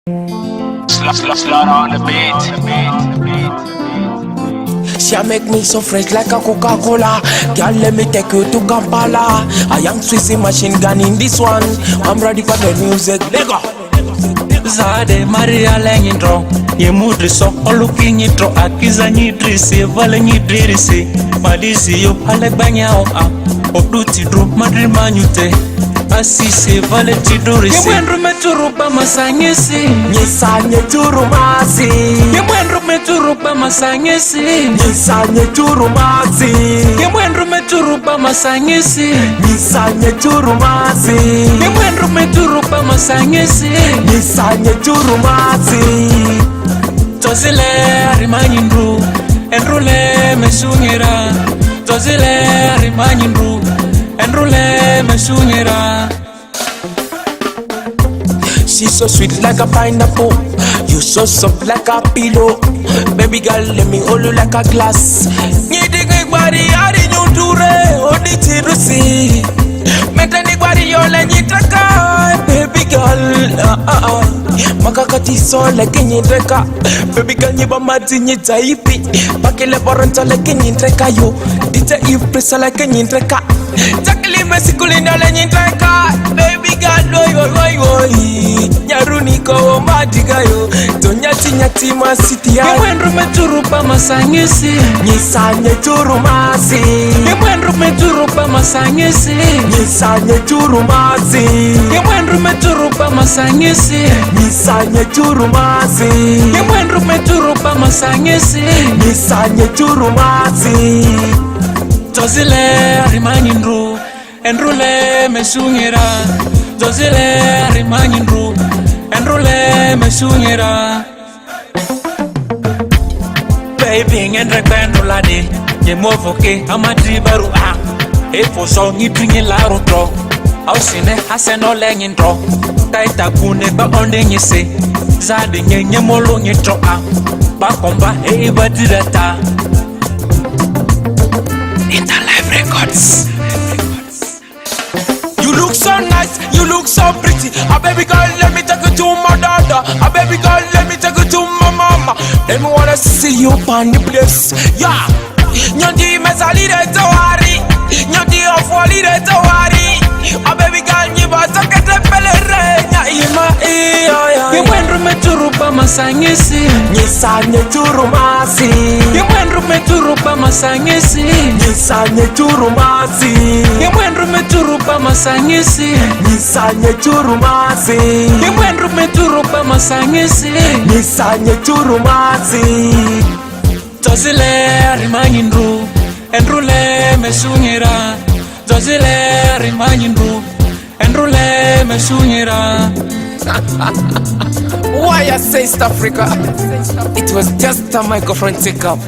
Slaughter on the beat. She make me so fresh like a Coca-Cola. Girl, let me take you to Kampala. A young Swissy machine gun in this one. I'm ready for the music. Lego. Zade Maria Langindro, ye mudri so oluki nyitro akiza nyidrisi vale nyidrisi madisi yo ale banyao a obduti dro madri manyute asisi vale tidurisi ye mwenru meturuba masanyesi Nyisanye turumasi. ye mwenru meturuba masanyesi Nyisanye turumasi. ye mwenru meturuba masanyesi Nyisanye turumasi. ye mwenru meturuba masanyesi Nyisanye turumasi. Tozile arimanyindru enrule mesunyira Tozile arimanyindru enrule mesunyira She's so sweet like a pineapple. You so soft like a pillow. Baby girl, let me hold you like a glass. Nyiding body, ari nyudure, odi tirusi. Metani body, yole nyitaka. Baby girl, makakati so like nyidreka. Baby girl, nyiba mati nyitaipi. Bakile poranta like nyidreka yo. Dita ipresa like nyidreka. Jakili mesikuli ndole nyidreka. Baby girl, oi. Nyaruni ko madiga yo. Tonyati nyati masiti ya. ye mwenru meturuba masanyesi Nyisanye turumasi. ye mwenru meturuba masanyesi Nyisanye turumasi. ye mwenru meturuba masanyesi Nyisanye turumasi. ye mwenru meturuba masanyesi Nyisanye turumasi. Tozile arimanyindru enrule mesunyira Tozile arimanyindru enrule mesunyira Baby ngendre kwendula de ye movoke amadri baru a efo so ngitringi la rotro ausine haseno lenyindro taita kune ba onde nyese zade nyenye molo nyitro a ba komba e badirata Interlife Records. You look so nice, you look so pretty. A baby girl, let me take you to my daughter. A baby girl, let me take you to my mama. Let me wanna see you on the place. Yeah. Nyandi mesali de tawari. Nyandi ofwali de tawari. A baby girl, nyiba sokete pelere. Nyaima Ye mwenru meturuba masanyesi Nyisanye turumasi. Ye mwenru meturuba masanyesi Nyisanye turumasi. Ye mwenru meturuba masanyesi Nyisanye turumasi. Ye mwenru meturuba masanyesi Nyisanye turumasi. Tozile arimanyindru enrule mesunyira Tozile arimanyindru enrule mesunyira Why I say East Africa? It was just a microphone take up.